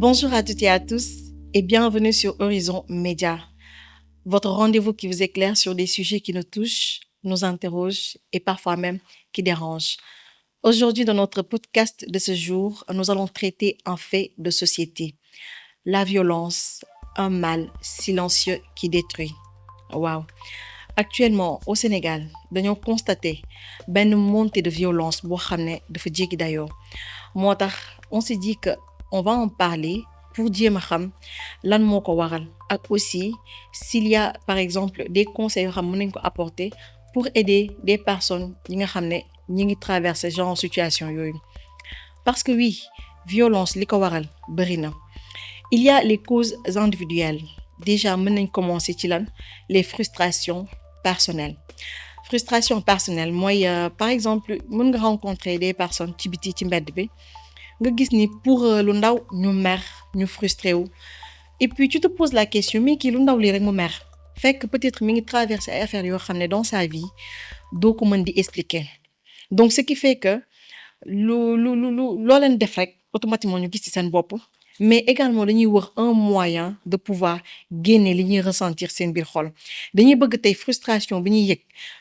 Bonjour à toutes et à tous et bienvenue sur Horizon Média, votre rendez-vous qui vous éclaire sur des sujets qui nous touchent, nous interrogent et parfois même qui dérangent. Aujourd'hui, dans notre podcast de ce jour, nous allons traiter un fait de société, la violence, un mal silencieux qui détruit. Waouh! Actuellement, au Sénégal, dañoo constaté benn montée de violence boo xam ne dafa jéggi dayoo moo tax on s'est dit que on va en parler pour jéem a xam lan moo ko waral ak aussi s'il y a par exemple des conseils yoo xam mën nañ ko apporter pour aider des personnes yi nga xam ne ñi ngi traverser genre situation yooyu parce que oui violence li ko waral bëri na il y a les causes individuelles déjà mën nañ commencer ci lan les frustrations personnelles frustration personnelle mooy par exemple mën nga rencontrer des personnes ci biti ci mbedd bi nga gis ni pour lu ndaw ñu mer ñu frustré wu et puis tu te poses la question mais kii lu ndaw lii rek mu mer fekk peut-être mi ngi traverser ay affaires yoo xam ne dans sa vie doo ko mën di expliquer donc ce qui fait que loo leen def rek automatiquement ñu gis ci seen bopp mais également dañuy wër un moyen de pouvoir génne li ñuy ressentir seen biir xol dañuy bëgg tey frustration bi ñuy yëg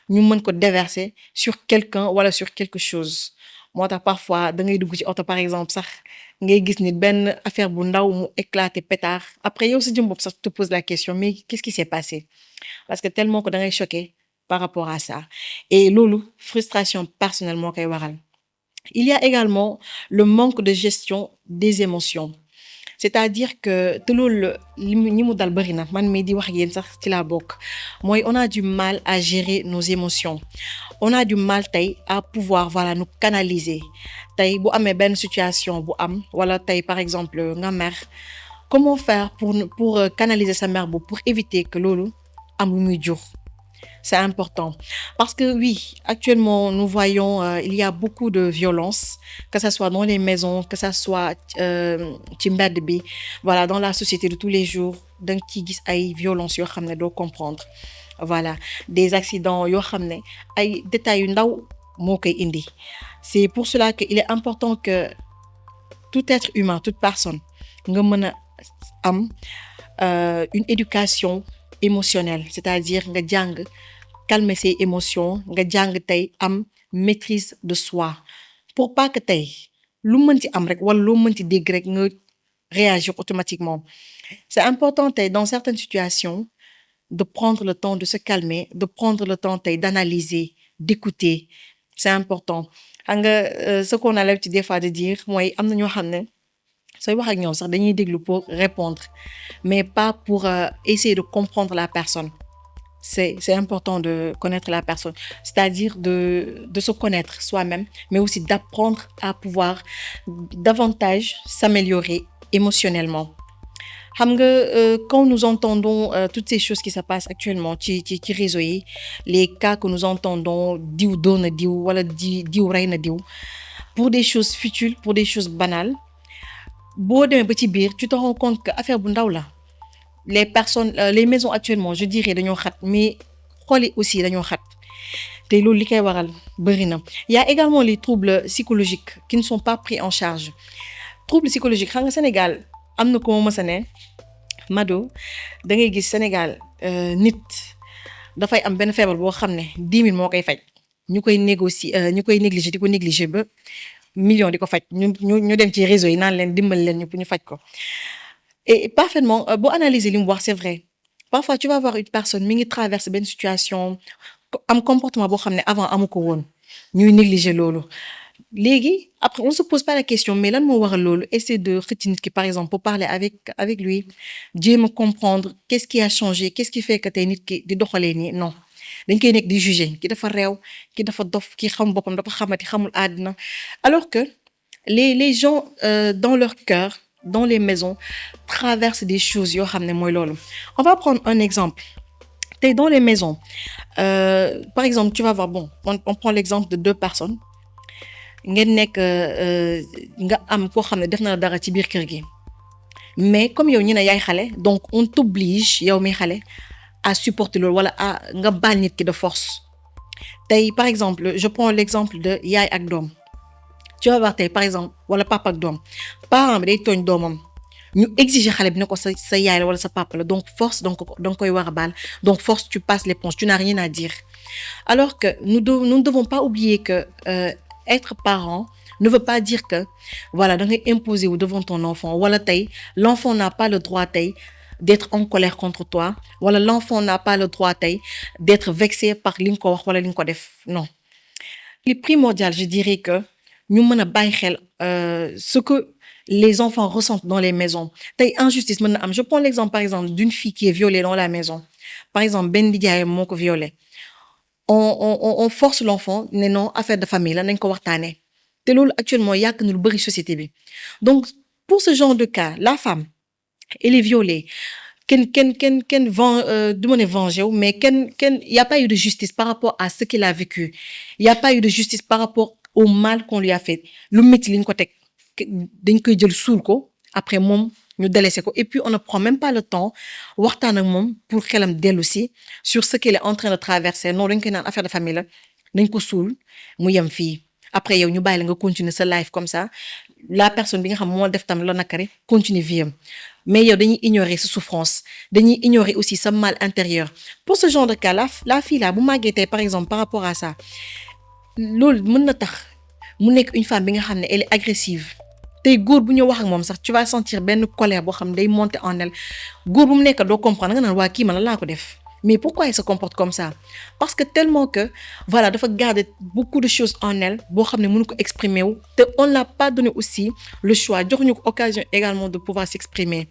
ñu mën ko déverser sur quelqu'un wala sur quelque chose moo tax parfois da ngay dugg ci oto par exemple sax ngay gis nit benn affaire bu ndaw mu éclater pétard après yow sa jëm bopp sax te pose la question mais qu'est-ce qui s'est passé parce que tellement que da ngay choqué par rapport à ça et loolu frustration personnelle moo koy waral il y a également le manque de gestion des émotions c'est-à-dire que te loolu ñi mu dal bëri na man mii di wax ak yéen sax ci laa bokk mooy on a du mal à gérer nos émotions on a du mal tey à pouvoir voilà nous canaliser tey bu amee benn situation bu am wala tey par exemple nga mer comment faire pour canaliser sa mer boobu pour éviter que loolu am lu muy jur c'est important parce que oui actuellement nous voyons il y a beaucoup de violence que ça soit dans les maisons que ça soit ci mbedd bi voilà dans la société de tous les jours da nga ciy gis ay violence yoo xam ne doo comprendre voilà des accidents yoo xam ne ay détails yu ndaw moo koy indi c'est pour cela que il est important que tout être humain toute personne nga mën a am une éducation émotionnelle c'est-à-dire nga jàng calmer ses émotions nga jàng tey am maîtrise de soi pour pas que tey lu mënti am rek wala loo mënti dégg rek nga réagir automatiquement c'est important tey dans certaines situations de prendre le temps de se calmer de prendre le temps tey d'analyser d'écouter c'est important xam nga ce qu'on a l'habitude des fois de dire mooy am na ñoo xam ne sooy wax ak ñoom sax dañuy déglu pour répondre mais pas pour essayer de comprendre la personne c'est important de connaître la personne c'est-à-dire de se connaître soi-même mais aussi d'apprendre à pouvoir davantage s'améliorer émotionnellement xam nga quand nous entendons toutes ces choses qui se passent actuellement ci réseau yi les cas que nous entendons diw doon na diw wala diw rey na diw pour des choses futiles pour des choses banales boo demee ba ci biir tu te rends compte que affaire bu ndaw la les personnes les maisons actuellement je dirais dañoo xat mais xol yi aussi dañoo xat te loolu li koy waral bëri na il y a également les troubles psychologiques qui ne sont pas pris en charge troubles psychologiques xam nga Sénégal am na ko ma mës a ne Mado da ngay gis Sénégal nit dafay am benn feebar boo xam ne 10 000 moo koy faj ñu koy négocier ñu koy négliger di ko négliger ba million di ko faj ñu dem ci réseau yi naan leen dimbali leen ñu faj ko et parfaitement boo analyser li mu wax c'est vrai parfois tu vas voir une personne mi ngi traverser benn situation am comportement boo xam ne avant amu ko woon ñuy négliger loolu léegi après on se pose pas la question mais lan moo waral loolu essayer de xëcc nit ki par exemple pour parler avec lui jéem a comprendre qu'est-ce qui a changé qu'est-ce qui fait que tey nit ki di doxalee nii non dañ koy nekk di juger ki dafa réew ki dafa dof ki xam boppam dafa xamati xamul àddina alors que les gens dans leur cœur dans les maisons traversent des choses yoo xam ne mooy loolu on va prendre un exemple tey dans les maisons par exemple tu vas voir bon on prend l'exemple de 2 personnes ngeen nekk nga am koo xam ne def na dara ci biir kër gi mais comme yow ñu ne yaay xale donc on t'oblige yow mi xale à supporter loolu wala à nga baal nit ki de force tey par exemple je prends l'exemple de yaay ak doom tu vas voir tey par exemple wala papa ak doom parent bi day tooñ doomam ñu exiger xale bi ne ko sa yaay la wala sa papa la donc force donc danga koy war a baal donc force tu passes l'éponge tu n'as rien à dire alors que nous ne devons pas oublier que être parent ne veut pas dire que voilà da ngay imposer wu devant ton enfant wala tey l'enfant n'a pas le droit tey d'être en colère contre toi wala l'enfant n'a pas le droit tey d'être vexé par li nga ko wax wala li nga ko def non. Il est primordial je dirais que ñu mën a bàyyi xel ce que les enfants ressentent dans les maisons tey injustice mën na am je prends l'exemple par exemple d'une fille qui est violée dans la maison par exemple benn nijaayam moo ko violée on force l'enfant ne non affaire de famille la nañ ko waxtaanee te loolu actuellement yàq na lu bari société bi donc pour ce genre de cas la femme elle est violée kenn du ma ne vengé wu mais y a pas eu de justice par rapport à ce qu'il a vécu y a pas eu de justice par rapport au mal qu'on lui a fait lu métti li ñu ko teg dañ koy jël suul ko après moom ñu délaissé ko et puis on ne prend même pas le temps waxtaan ak moom pour xelam dellu si sur ce qu'il est en train de traverser non dañ koy naan affaire de famille la nañ ko suul mu yem fii après yow ñu bàyyi la nga continuer sa life comme ça la personne bi nga xam moo def tam la nakari continue vie am mais yow dañuy ignorer sa souffrance dañuy ignorer aussi sa mal intérieur pour ce genre de cas la fille là bu màggee tey par exemple par rapport à ça loolu mën na tax mu nekk une femme bi nga xam ne elle est agressive tey góor bu ñu wax ak moom sax tu vas sentir benn colère boo xam ne day monter en elle góor bu mu nekk doo comprendre nga naan waa kii man la laa ko def mais pourquoi elle se comporte comme ça parce que tellement que voilà dafa garder beaucoup de choses en elle boo xam ne mënu ko exprimer wu te on l'a pas donné aussi le choix joxuñu ko occasion également de pouvoir s'exprimer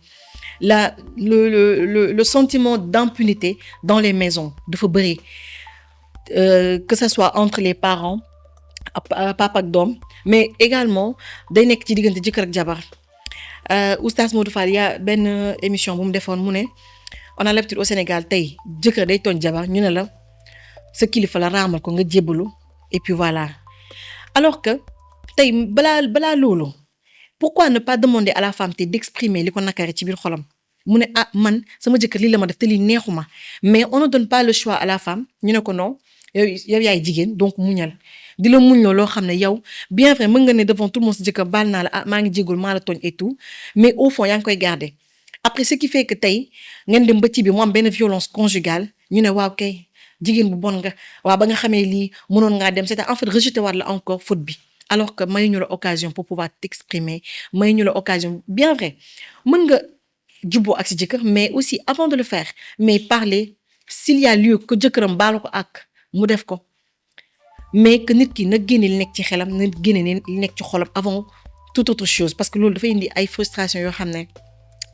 le sentiment d'impunité dans les maisons dafa bëri que ça soit entre les parents papa ak doom mais également day nekk ci diggante jëkkër ak jabar oustaz Modou Fall yaa benn émission bu mu defoon mu ne on a l'habitude au Sénégal tey jëkkër day tooñ jabar ñu ne la sa kilifa la raamal ko nga jébbalu et puis voilà alors que tey balaa loolu pourquoi ne pas demander à la femme tey d'exprimer li ko nakari ci biir xolam mu ne ah man sama jëkkër lii la ma def te lii neexuma mais on ne donne pas le choix à la femme ñu ne ko non yow yaay jigéen donc muñal di la muñ loo xam ne yow bien vrai mën nga ne devant tout le monde si jëkkër baal naa la ah maa ngi jéggul maa la tooñ et tout mais au fond yaa ngi koy garder après ce qui fait que tey ngeen dem ba ci bi mu am benn violence conjugale ñu ne waaw kay jigéen bu bon nga waaw ba nga xamee lii mënoon ngaa dem c'est en fait rejeter waat la encore faute bi alors que mayuñu la occasion pour pouvoir t'exprimer mayuñu la occasion bien vrai mën nga jubboo ak si jëkkër mais aussi avant de le faire mais parler s'il y a lieu que jëkkëram baalu ko ak mu def ko mais que nit ki na génne li nekk ci xelam na génne li nekk ci xolam avant toute autre chose parce que loolu dafay indi ay frustration yoo xam ne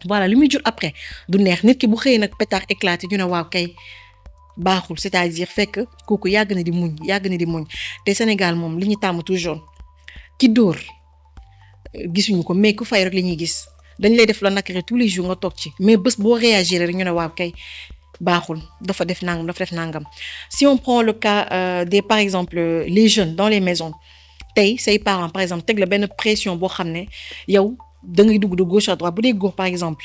voilà li muy jur après du neex nit ki bu xëyee nag pétard éclaté ñu ne waaw kay baaxul c'est-à-dire fekk kooku yàgg na di muñ te Sénégal moom li ñu tàmm toujours ki dóor gisuñu ko mais ku fay rek li ñuy gis dañ lay def la nakare tous les jours nga toog ci mais bés boo réagir rek ñu ne waaw kay baaxul dafa def nangam si on prend le cas des par exemple les jeunes dans les maisons tey say parents par exemple teg la benn pression boo xam ne yow da ngay dugg de gauche à droite bu dee góor par exemple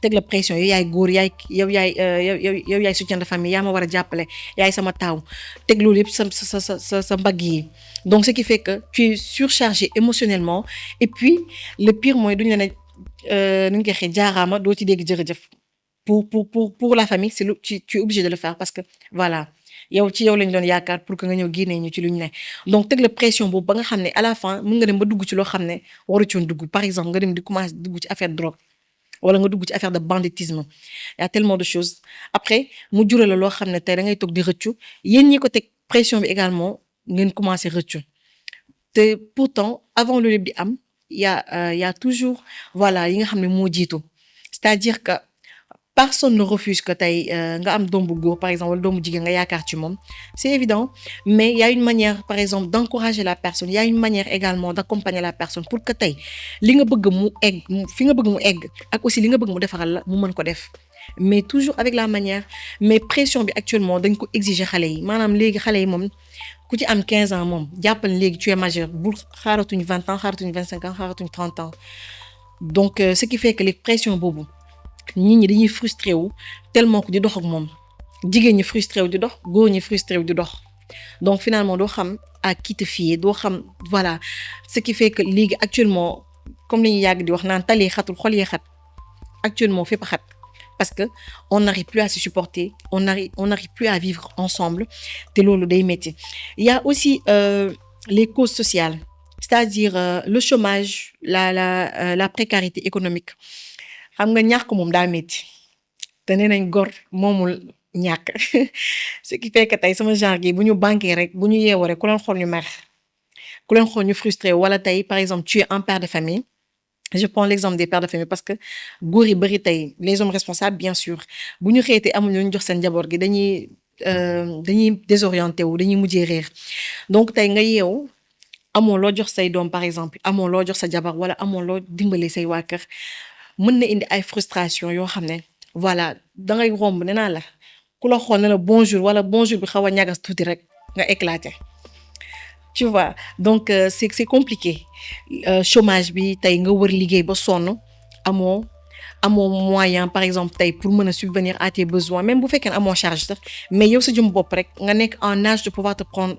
teg la pression yow yaay góor yow yaay soutien de famille yaa ma war a jàppale yaay sama taaw teg loolu yëpp sa mbagg yi donc ce qui fait que tu es surchargé émotionnellement et puis le pire mooy duñ la ne nu ñu koy waxee jaaraama doo ci dégg jërëjëf pour la famille c'est tu es obligé de le faire parce que voilà yow ci yow lañ doon yaakaar pour que nga ñëw génnee ñu ci luñ ne donc teg la pression boobu ba nga xam ne à la fin mën nga dem ba dugg ci loo xam ne waru ci woon dugg par exemple nga dem di commencer dugg ci affaire de drogue wala nga dugg ci affaire de banditisme y a tellement de choses après mu jural la loo xam ne tey da ngay toog di rëccu yéen ñi ko teg pression bi également ngeen commencer rëccu te pourtant avant loolu di am y a toujours voilà yi nga xam ne moo jiitu c'est-à-dire que personne ne refuse que tey nga am doom bu góor par exemple wala doomu jigéen nga yaakaar ci moom c'est évident mais il y a une manière par exemple d'encourager la personne il y a une manière également d'accompagner la personne pour que tey li nga bëgg mu egg fi nga bëgg mu egg ak aussi li nga bëgg mu defaral la mu mën ko def mais toujours avec la manière mais pression bi actuellement dañ ko exiger xale yi maanaam léegi xale yi moom ku ci am 15 ans moom jàppal léegi tu es majeur bu xaaratuñ 20 ans xaaratuñ 25 ans xaaratuñ 30 ans donc ce qui fait que les pressions boobu nit ñi dañuy frustré wu tellement que di dox ak moom jigéen ñi frustré wu di dox góor ñi frustré wu di dox donc finalement doo xam à qui te fier doo xam voilà ce qui fait que léegi actuellement comme li ñu yàgg di wax naan tali xatul xol yee xat actuellement fépp xat parce que on n'arrive plus à se supporter, on n'arrive plus à vivre ensemble te loolu day métti. Il y a aussi les causes sociales, c'est-à-dire le chômage, la précarité économique. Xam nga ñàkk moom daa métti te nee nañ gor moomul ñàkk ce qui fait que tey sama genre gi bu ñu banqué rek bu ñu yeewoo rek ku leen xool ñu mer ku leen xool ñu frustré wala tey par exemple tu es un père de famille. Je prends l'exemple des pères de famille parce que góor yi bari tey les hommes responsables bien sûr bu ñu xëytee amuñu lu ñu jox seen njaboot gi dañuy désorienté wu dañuy mujjee réer donc tey nga yeewu amoo loo jox say doom par exemple amoo loo jox sa jabar wala amoo loo dimbali say waa kër mën na indi ay frustration yoo xam ne voilà dangay romb nee naa la ku la xool ne la bonjour wala bonjour bi xaw a ñagas tuuti rek nga éclaté. Tu vois donc c'est compliqué chômage bi tey nga wër liggéey ba sonn amoo moyen par exemple tey pour mën a subvenir à tes besoins même bu fekkee ne amoo charge sax mais yow sa jëm bopp rek nga nekk en âge de pouvoir te prendre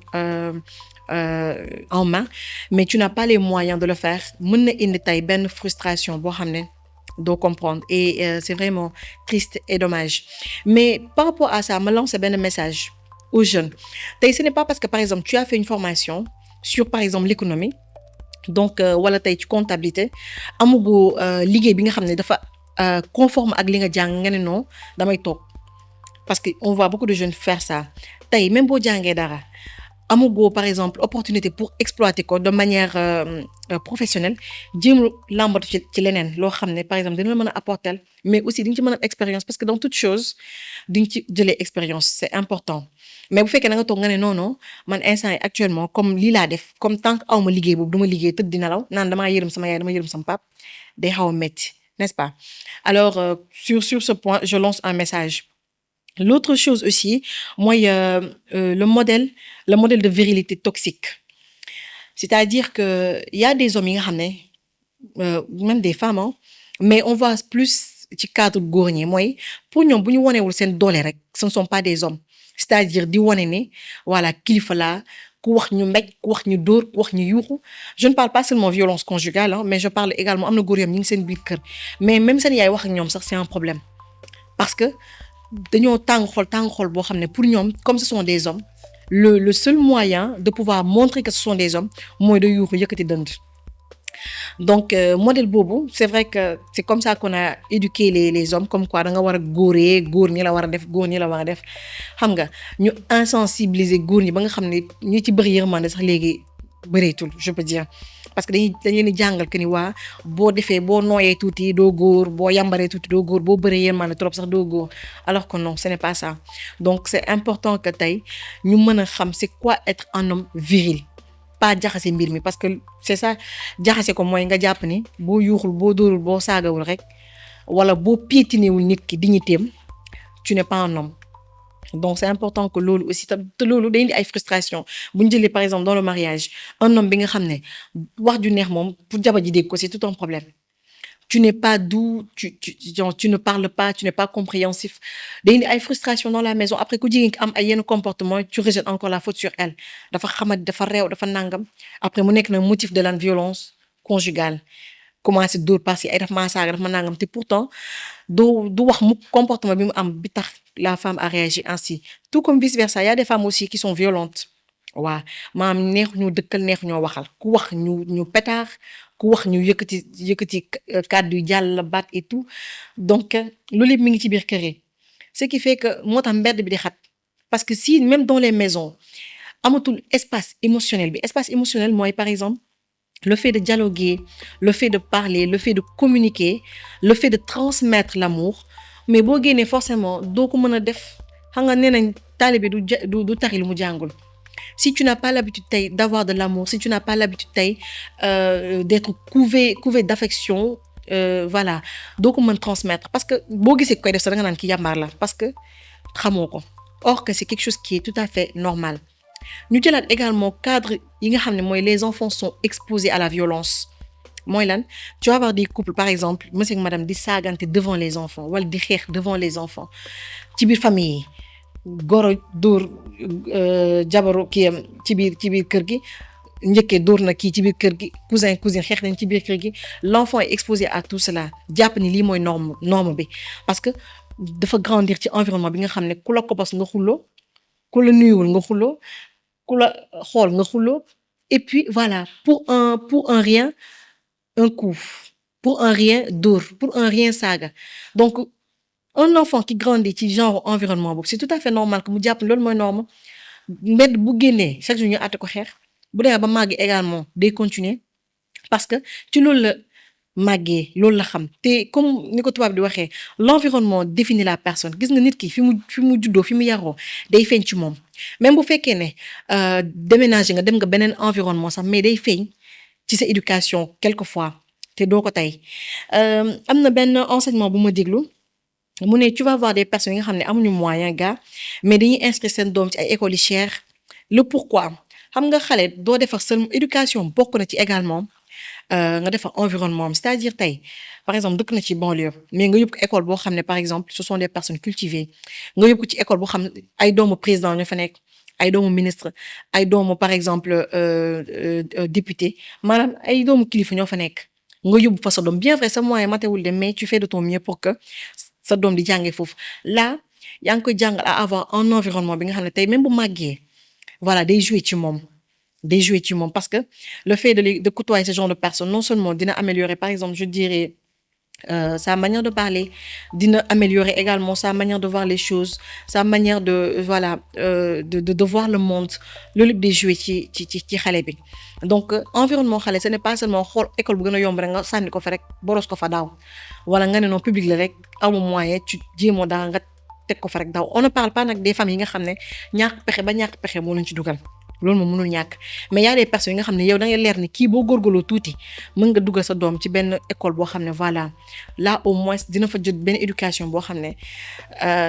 en main mais tu n'as pas les moyens de le faire mën na indi tey benn frustration boo xam ne doo comprendre et c'est vraiment triste et dommage mais par rapport à ça ma lancer benn message aux jeunes tey ce n'est pas parce que par exemple tu as fait une formation sur par exemple l'économie donc wala tey ci comptabilité amugoo liggéey bi nga xam ne dafa conforme ak li nga jàng nga ne non damay toog parce que on voit beaucoup de jeunes faire ça tey même boo jàngee dara amugoo par exemple opportunité pour exploiter ko de manière professionnelle jéem làmbatu ci leneen loo xam ne par exemple dina la mën a apporter mais aussi di nga ci mën a expérience parce que dans toute chose di nga ci jëlee expérience c'est important mais bu fekkee da nga toog nga ne non non man instant yi actuellement comme lii laa def comme tant que aw ma liggéey boobu du ma liggéey tëdd di nelaw naan damaa yërëm sama yaay dama yërëm sama pap day xaw a métti n'est-ce pas alors sur ce point je lance un message. L'autre chose aussi mooy le modèle de virilité toxique c'est-à-dire que il y a des hommes yi nga xam ne même des femmes hein, mais on voit plus ci cadre góor ñi mooy pour ñoom bu ñu wonewul seen doole rek ce ne sont pas des hommes c'est-à-dire di wane ne voilà kilifa laa ku wax ñu mbéj ku wax ñu dóor ku wax ñu yuuxu je ne parle pas seulement violence conjugale hein, mais je parle également am na góor yam ñi ngi seen biir kër mais même seen yaay wax ak ñoom sax c'est un problème parce que dañoo tàng xol boo xam ne pour ñoom comme ce sont des hommes le seul moyen de pouvoir montrer que ce sont des hommes mooy da yuuxu yëkkati dënd donc modèle boobu c'est vrai que c'est comme ça qu'on a éduqué les hommes comme quoi da nga war a góoree góor ñi la war a def góor ñi la war a def xam nga ñu insensibiliser góor ñi ba nga xam ne ñi ci bëri yërmande sax léegi bëreetul je peux dire parce que dañ leen di jàngal que ni waa boo nooyee tuuti doo góor boo yambaree tuuti doo góor boo bëree yërmande trop sax doo góor alors que non ce n'est pas ça donc c'est important que tey ñu mën a xam c'est quoi être un homme viril pas jaxase mbir mi parce que c'est ça jaxase ko mooy nga jàpp ni boo yuuxul boo dóorul boo saagawul rek wala boo piétinewul nit ki dignitéem tu n'es pas un homme donc c'est important que loolu aussi te loolu day indi ay frustration bu ñu jëlee par exemple dans le mariage un homme bi nga xam ne wax ju neex moom pour jabar ji dégg ko c'est tout un problème tu n'es pas doux tu ne parles pas tu n'es pas compréhensif day indi ay frustration dans la maison après ku jigéen ki am ay yenn comportement tu rejettes encore la faute sur elle dafa xamat dafa réew dafa nangam après mu nekk na motif de la violence conjugale commencé dóor parce que ay daf maa saaga daf ma nangam te pourtant du wax mu comportement bi mu am bi tax la femme a réagi ainsi tout comme vice versa il y a des femmes aussi qui sont violentes waaw maam neex ñu dëkkal neex ñoo waxal ku wax ñu pétard ku wax ñu yëkkati kàddu yu jàll baat et tout donc loolu yëpp mi ngi ci biir kër yi ce qui fait que moo tax mbedd bi di xat parce que si même dans les maisons amatul espace émotionnel mooy par exemple le fait de dialoguer le fait de parler le fait de communiquer le fait de transmettre l'amour mais boo génnee forcément doo ko mën a def xam nga nee nañ taalibe du tari lu mu jàngul si tu n'as pas l'habitude tey d'avoir de l'amour si tu n'as pas l'habitude tey d'être couvé d'affection voilà doo ko mën transmettre parce que boo gisee koy def sax da nga naan ki yàmbaar la parce que xamoo ko or que c'est quelque chose qui est tout à fait normal ñu jëlaat également cadre yi nga xam ne mooy les enfants sont exposés à la violence mooy lan tu vas avoir des couples par exemple monsieur ak madame di saagante devant les enfants wala di xeex devant les enfants ci biir famille yi goro dóor jabaru kii am ci biir kër gi njëkkee dóor na kii ci biir kër gi cousine xeex nañ ci biir kër gi l'enfant est exposé à tout cela jàpp ni lii mooy norme bi parce que dafa grandir ci environnement bi nga xam ne ku la kobos nga xuloo ku la nuyuwul nga xuloo ku la xool nga xuloo et puis voilà pour un rien un coup pour un rien dóor pour un rien saaga donc un enfant qui grandit ci genre environnement boobu c'est tout à fait normal que mu jàpp ne loolu mooy norme mbedd bu génnee chaque jour ñu àtte ko xeex bu demee ba màgg également day continuer parce que ci loolu la màggee loolu la xam te comme ni ko tubaab di waxee l'environnement définit la personne gis nga nit ki fi mu juddoo fi mu yaroo day feeñ ci moom même bu fekkee ne déménager nga dem nga beneen environnement sax mais day feeñ ci sa éducation quelquefois te doo ko tey am na benn enseignement bu ma déglu mu ne tu vas voir des personnes yi nga xam ne amuñu moyen gars mais dañuy inscrire seen doom ci ay écoles yi chères le pourquoi xam nga xale doo defar seulement éducation bokk na ci également nga defar environnement c'est-à-dire tey par exemple dëkk na ci banlieue mais nga yóbbu ko école boo xam ne par exemple ce sont des personnes cultivées nga yóbbu ko ci école boo xam ne ay doomu président ñoo fa nekk ay doomu ministre ay doomu par exemple député maanaam ay doomu kilifa ñoo fa nekk nga yóbbu fa sa doom bien vrai sa moyen matewul de mais tu fais de ton mieux pour que sa doom di jàngee foofu là yaa ngi koy jàngal à avoir un environnement bi nga xam ne tey même bu màggee voilà day jouer ci moom parce que le fait de côtoyer ce genre de personnes non seulement dina améliorer par exemple je dirais sa manière de parler dina améliorer également sa manière de voir les choses sa manière de voilà de voir le monde loolu lépp day jouer ci xale bi donc environnement xale ce n'est pas seulement xool école bu gën a yomb rek nga sànni ko fa rek boros ko fa daaw wala nga ne non public la rek amu moyen ci jéemoo daa nga teg ko fa rek daaw on ne parle pas nag des familles yi nga xam ne ñàkk pexe moo leen ci dugal loolu moom mënul ñàkk mais y a des personnes yi nga xam ne yow da ngay leer ni kii boo góorgóorloo tuuti mën nga dugal sa doom ci benn école boo xam ne voilà là au moins dina fa jot benn éducation boo xam ne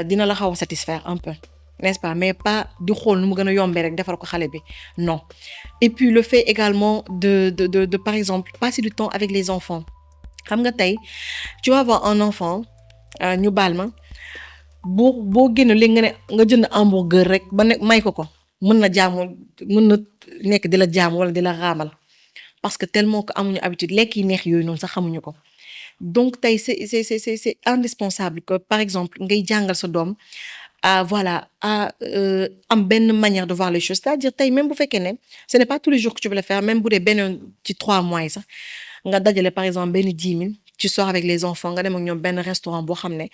dina la xaw a satisfaire un peu n'est-ce pas mais pas di xool nu mu gën a yombee rek defar ko xale bi non et puis le fait également de par exemple passer du temps avec les enfants xam nga tey tu vas avoir un enfant ñu baal ma boo génn léegi nga jënd hamburger rek ba ne may ko mën na nekk di la jaam wala di la raamal parce que tellement que amuñu habitude lekk yi neex yooyu noonu sax xamuñu ko donc tey c'est indispensable que par exemple ngay jàngal sa doom voilà am benn manière de voir les choses c'est-à-dire tey même bu fekkee ne ce n'est pas tous les jours que tu peux le faire même bu dee benn ci 3 mois yi sax nga dajale par exemple benn 10 000 tu sors avec les enfants nga dem ak ñoom benn restaurant boo xam ne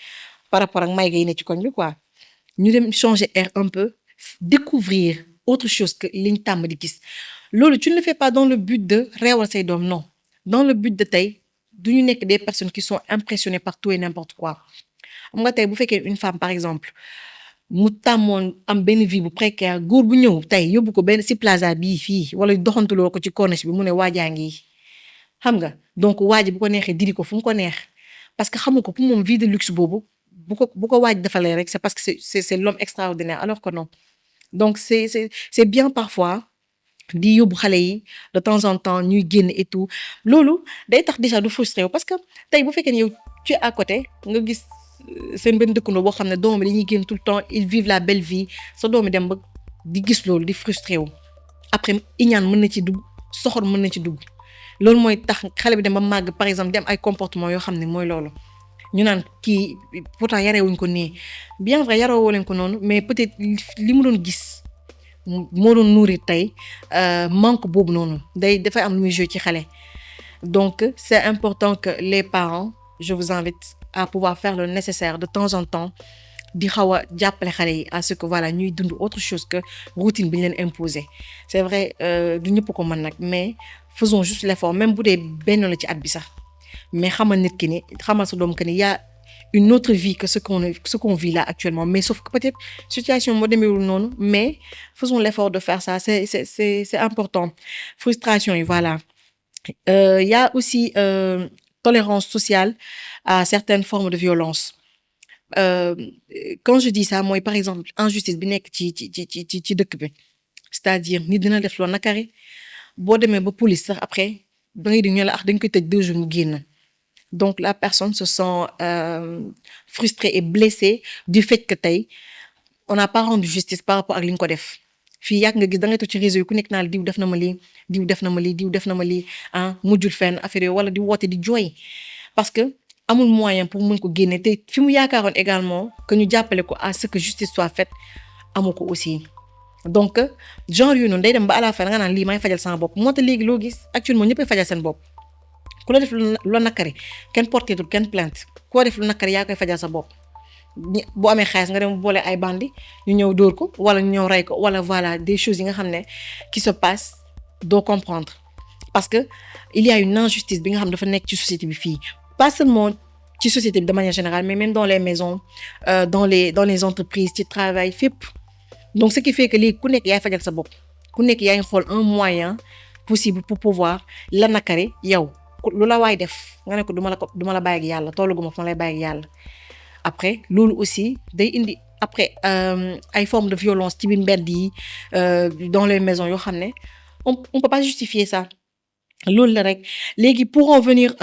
par rapport ak may gay ne ci koñ bi quoi ñu dem changer air un peu découvrir autre chose que liñ tàmm di gis loolu tu ne le fais pas dans le but de réewal say doom non dans le but de tey du ñu nekk des personnes qui sont impressionnées par tout et n'importe quoi xam nga tey bu fekkee une femme par exemple mu tàmmoon am benn vie bu précaire góor bu ñëw tey yóbbu ko benn si plaza bii fii wala doxantuloo ko ci corniche bi mu ne waajaa ngi xam nga donc waaji bu ko neexee diri ko fu mu ko neex parce que xamu ko pour moom vie de luxe boobu bu ko waaj defalee rek c'est parce que c'est l'homme extraordinaire alors que non donc c'est bien parfois di yóbbu xale yi de temps en temps ñuy génn et tout loolu day tax déjà du frustré wu parce que tey bu fekkee ne yow tu es à côté nga gis seen benn dëkkandoo boo xam ne doom bi dañuy génn tout le temps ils vivent la belle vie sa doom bi dem ba di gis loolu di frustré wu après iñaan mën na ci dugg soxor mën na ci dugg loolu mooy tax xale bi dem ba màgg par exemple dem ay comportement yoo xam ne mooy loolu ñu naan kii pourtant yarewuñ ko nii bien vrai yarewoo leen ko noonu mais peut-être li mu doon gis moo doon nourrir tey manque boobu noonu dafay am lu muy jouer ci xale donc c'est important que les parents je vous invite à pouvoir faire le nécessaire de temps en temps di xaw a jàppale xale yi à ce que voilà ñuy dund autre chose que routine bi ñu leen imposer c'est vrai du ñëpp ko mën nag mais faisons juste l'effort même bu dee benn la ci at bi sax mais xamal nit ki ni xamal sa doom que ni y a une autre vie que ce qu'on vit là actuellement mais sauf que peut-être situation moo demeewul noonu mais faisons l'effort de faire ça c'est important frustration yi voilà il y a aussi tolérance sociale à certaines formes de violence quand je dis ça mooy par exemple injustice bi nekk ci dëkk bi c'est-à-dire nit dina def loo nakari boo demee ba police sax après da ngay di ñu la dañ koy tëj 2 jours mu génn donc la personne se sent frustrée et blessée du fait que tey on n'a pas rendu justice par rapport ak li nga ko def fii yàgg nga gis da ngay toog ci réseau yi ku nekk naa la diw def na ma lii diw def na ma lii diw def na ma lii ah mujjul fenn affaire yooyu wala di woote di jooy parce que amul moyen pour mën ko génne te fi mu yaakaaroon également que ñu jàppale ko à ce que justice soit faite amu ko aussi. donc genre yu noonu day dem ba à la fin nga naan lii may fajal sama bopp moo tax léegi loo gis actuellement ñëppay fajal seen bopp ku la def lu la nakari kenn porteetul kenn plainte koo def lu nakari yaa koy fajal sa bopp boo amee xaalis nga dem boole ay bandi ñu ñëw dóor ko wala ñu ñëw rey ko wala voilà des choses yi nga xam ne qui se passe doo comprendre parce que il y a une injustice bi nga xam dafa nekk ci société bi fii pas seulement ci société bi de manière générale mais même dans les maisons dans les entreprises ci travail fépp. donc ce qui fait que léegi ku nekk yaay fajal sa bopp ku nekk yaay xool un moyen possible pour pouvoir la nakari yow lu la waay def nga ne ko du ma la bàyyi ak yàlla toolu gu ma fa ma lay bàyyi ak yàlla. après loolu aussi day indi après ay formes de violence ci biir mbedd yi dans les maisons yoo xam ne on peut pas justifier ça loolu la rek léegi pour en venir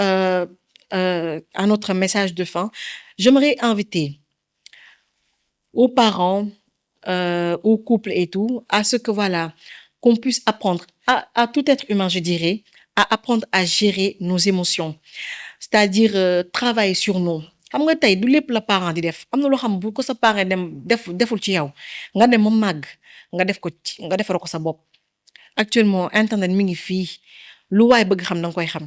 à notre message de fin j'aimerais inviter aux parents aux couples et tout à ce que voilà qu'on puisse apprendre à tout être humain je dirais à apprendre à gérer nos émotions c'est-à-dire travailler sur nous xam nga tey du lépp la parent di def am na loo xam bu ko sa parent deful ci yow nga dem ma màgg nga defal ko sa bopp actuellement internet mi ngi fii lu waay bëgg xam da nga koy xam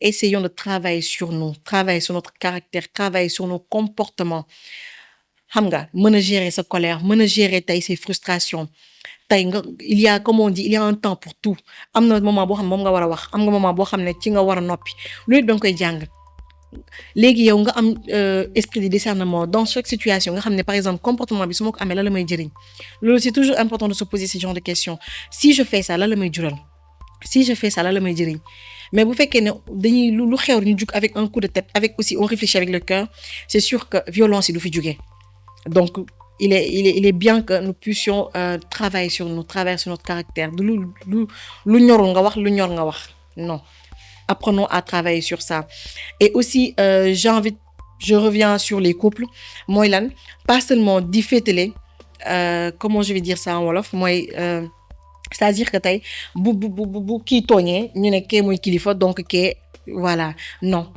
essayons de travailler sur nous travailler sur notre caractère travailler sur nos comportements xam nga mën a gérer sa colère mën a gérer tey ses frustrations tey nga il y a comme on dit il y a un temps pour tout am na moment boo xam ne moom nga war a wax am nga moment boo xam ne ci nga war a noppi loolu da nga koy jàng léegi yow nga am esprit de discernement dans chaque situation nga xam ne par exemple comportement bi su ma ko amee la may jëriñ loolu c'est toujours important de se poser ce genre de questions si je fais ça la may jural si je fais ça la may jëriñ mais bu fekkee ne dañuy lu xew ñu jug avec un coup de tête avec aussi on réfléchit avec le cœur c'est sûr que violence yi du fi jugee donc il est bien que nous puissions travailler sur notre caractère du lu ñorul nga wax lu ñor nga wax non apprenons à travailler sur ça et aussi je reviens sur les couples mooy lan pas seulement di féetale comment je vais dire ça en wolof mooy c'est-à-dire que tey bu kii tooñee ñu ne kee mooy kilifa donc kee voilà non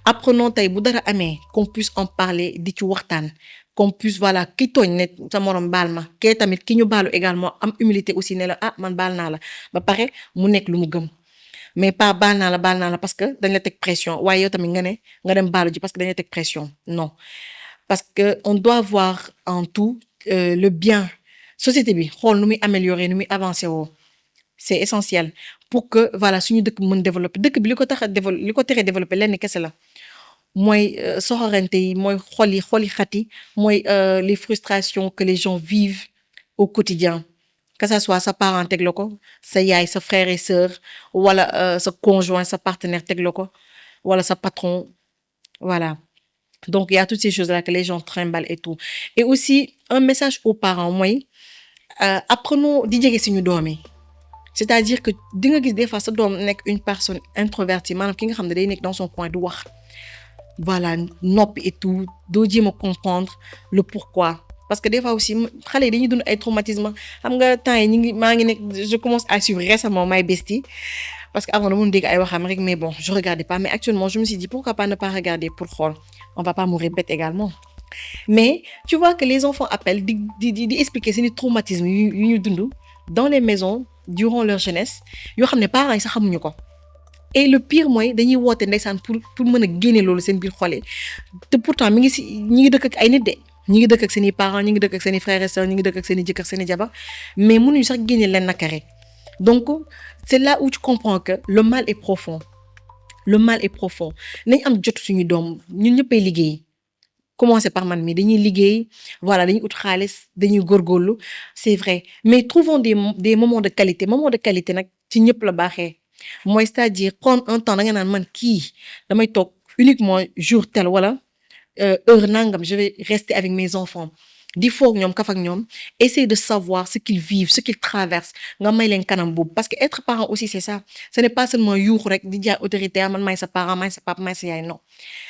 apprenons tey bu dara amee qu'on puisse en parler di ci waxtaan qu'on puisse voilà ki tooñ ne sa morom baal ma kee tamit ki ñu baalu également am humilité aussi ne la man baal naa la ba pare mu nekk lu mu gëm mais pas baal naa la parce que dañ la teg pression waaye yow tamit nga dem baalu ji parce que dañ la teg pression non parce que on doit voir en tout le bien société bi xool nu muy améliorer nu muy avancer woo c'est essentiel pour que voilà suñu dëkk mën développer dëkk bi li ko teree développer lenn kese la mooy soxorante yi mooy xol yi xat yi mooy les frustrations que les gens vivent au quotidien que ça soit sa parent teg la ko sa yaay sa frère et sœur wala sa conjoint sa partenaire teg la ko wala sa patron voilà donc il y a toutes ces choses là que les gens trimballent et tout et aussi un message aux parents mooy apprenons di jege suñu doom yi c'est-à-dire que di nga gis des fois sa doom nekk une personne introvertie maanaam ki nga xam ne day nekk dans son coin du wax voilà noppi et tout doo jéem a comprendre le pourquoi parce que des fois aussi xale yi dañuy dund ay traumatisme xam nga temps yi maa ngi nekk je commence à suivre récemment My Bestie parce que avant dama dégg ay waxam rek mais bon je regardais pas mais actuellement je me suis dit pourquoi pas ne pas regarder pour xool on va pas mourir bête également mais tu vois que les enfants appellent di expliquer seeni traumatisme yu ñu dund dans les maisons durant leur jeunesse yoo xam ne parents yi sax xamuñu ko et le pire mooy dañuy woote ndeysaan pour mën a génne loolu seen biir xol te pourtant ñi ngi dëkk ak ay nit de ñi ngi dëkk ak seeni parents ñi ngi dëkk ak seeni frères et sœurs ñi ngi dëkk ak seeni jëkkër seeni jabar mais mënuñu sax génne leen nakare donc c'est là où tu comprends que le mal est profond nañ am jot suñu doom ñun ñëppay liggéey commencer par man mi dañuy liggéey voilà dañuy ut xaalis dañuy góorgóorlu c'est vrai mais trouvons des moments de qualité nag ci ñëpp la baaxee mooy c'est-à-dire prendre un temps da nga naan man kii damay toog uniquement jour tel wala heure nangam je vais rester avec mes enfants di foog ñoom kaf ak ñoom, essayer de savoir ce qu'ils vivent, ce qu'ils traversent nga may leen kanam boobu parce que être parent aussi c'est ça, ce n'est pas seulement yuuxu rek di jaay autoritaire man maay sa parent maay sa papa maay sa yaay non.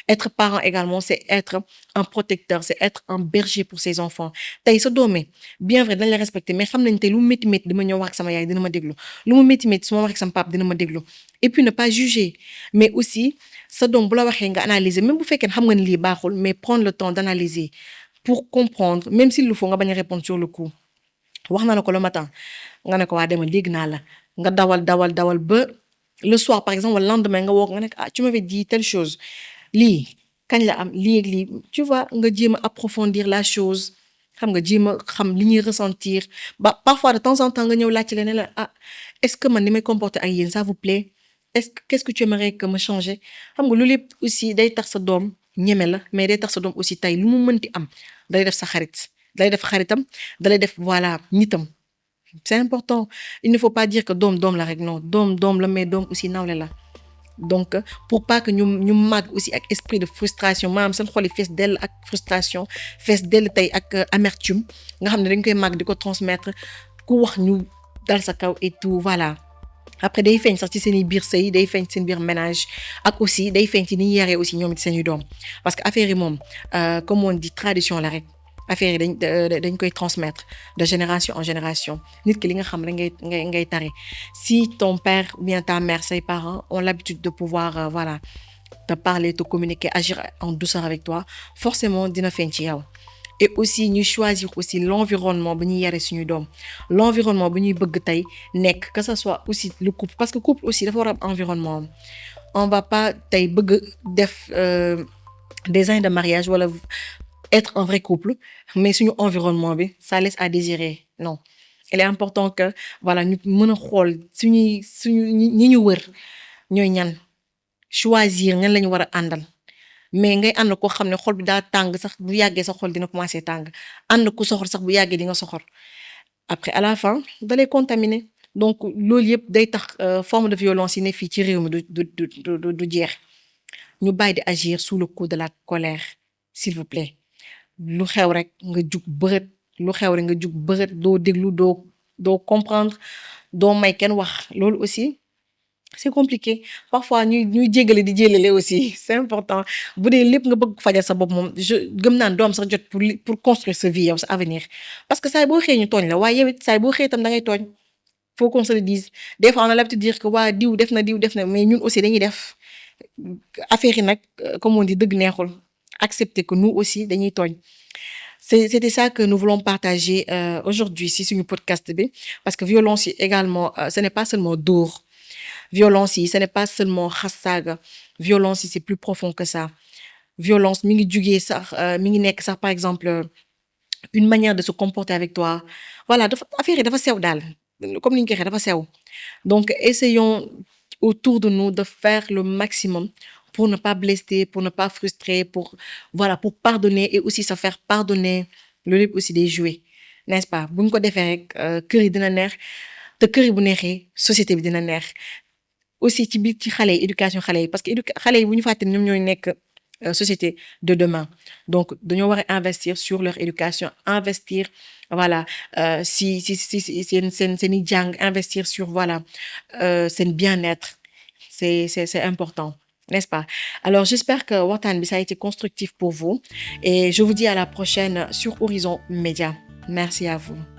Être parent également c'est être un protecteur, c'est être un berger pour ses enfants. Tey sa doom yi bien vrai dañ la respecter mais xam nañ tey lu mu métti métti dama ñëw wax ak sama yaay dina ma déglu, lu mu métti métti su ma wax ak sama papa dina ma déglu. Et puis ne pas juger mais aussi sa doom bu la waxee nga analyser même bu fekkee xam nga ni lii baaxul mais prendre le temps d'analyser pour comprendre même s'il le faut nga bañ a répondre sur le coup. wax na la ko le matin nga ne ko waa demal dégg naa la nga dawal ba le soir par exemple wala lendemain nga woo ko nga ne ko ah tu m'avais dit telle chose lii kañ la am lii ak lii tu vois nga jéem a approfondir la chose xam nga jéem a xam li ñuy ressentir ba parfois de temps en temps nga ñëw laajte leen ne la ah est-ce que man ni may comporter ak yéen ça vous plaît est-ce que qu'est-ce que tu aimerais que me changer xam nga loolu yëpp aussi day tax sa doom ñeme la mais day tax sa doom aussi tey lu mu mënti am day def sa xarit day def xaritam dalay def voilà nitam c'est important il ne faut pas dire que doom la rek non doom la mais doom aussi nawle la donc pour pas que ñu màgg aussi ak esprit de frustration maanaam seen xol yi fees dell ak frustration fees dell tey ak amertume nga xam ne dañ koy màgg di ko transmettre ku wax ñu dal sa kaw et tout voilà après day feeñ sax ci seen i biir sëy day feeñ ci seen biir ménage ak aussi day feeñ ci ni ñu yaree aussi ñoom it seen i doom parce que affaire yi moom comme on dit tradition la rek affaire yi dañ koy transmettre de génération en génération nit ki li nga xam rek ngay tari si ton père ou bien ta mère say parents ont l'habitude de pouvoir voilà te parler te communiquer agir en douceur avec toi forcément dina feeñ ci yow. Et aussi ñuy choisir aussi l'environnement bu ñuy yare suñu doom l'environnement bu ñuy bëgg tey nekk que ça soit aussi le couple parce que couple aussi dafa war a am environnement on va pas tey bëgg def des années de mariage wala être un vrai couple mais suñu environnement bi ça laisse à désirer non il est important que voilà ñu mën a xool suñu ñi ñu wër ñooy ñan choisir ñan la ñu war a àndal mais ngay ànd koo xam ne xol bi daa tàng sax bu yàggee sa xol dina commencer tàng ànd ku soxor sax bu yàggee di nga soxor après à la fin da lay contaminer donc loolu yëpp day tax forme de violence yi ne fii ci réew mi du jeex ñu bàyyi di agir sous le coup de la colère s'il vous plaît lu xew rek nga jug bërët doo déglu doo comprendre doo may kenn wax loolu aussi c'est compliqué parfois ñuy jéggale di jélale aussi c'est important bu dee lépp nga bëgg fajal sa bopp moom je gëm naan doom sax jot pour construire sa vie yow sa avenir parce que saay boo xëyee ñu tooñ la waaye yow it saay boo xëyee itam da ngay tooñ faut qu'on se le dise des fois on a l'habitude de dire que waa diw def na mais ñun aussi dañuy def affaire yi nag comme on dit dëgg neexul accepter que nous aussi dañuy tooñ c'était ça que nous voulons partager aujourd'hui si suñu podcast bi parce que violence yi également ce n'est pas seulement dóor violence yi ce n'est pas seulement xas saaga violence yi c'est plus profond que ça violence mi ngi jugee sax mi ngi nekk sax par exemple une manière de se comporter avec toi voilà dafa affaire yi dafa sew daal comme ni ñu ko waxee dafa sew donc essayons autour de nous de faire le maximum pour ne pas blesser pour ne pas frustrer pour voilà pour pardonner et aussi se faire pardonner loolu yëpp aussi day jouer n'est-ce pas bu ñu ko defee rek kër yi dina neex te kër yi bu neexee société bi dina neex aussi ci biir ci xale yi éducation xale yi parce que xale yi bu ñu fàtte ñoom ñooy nekk société de demain donc dañoo war a investir sur leur éducation investir voilà si seen i jàng investir sur voilà seen bien-être c'est important n'est-ce pas alors j'espère que waxtaan bi ça a été constructif pour vous et je vous dis à la prochaine sur Horizon Média merci à vous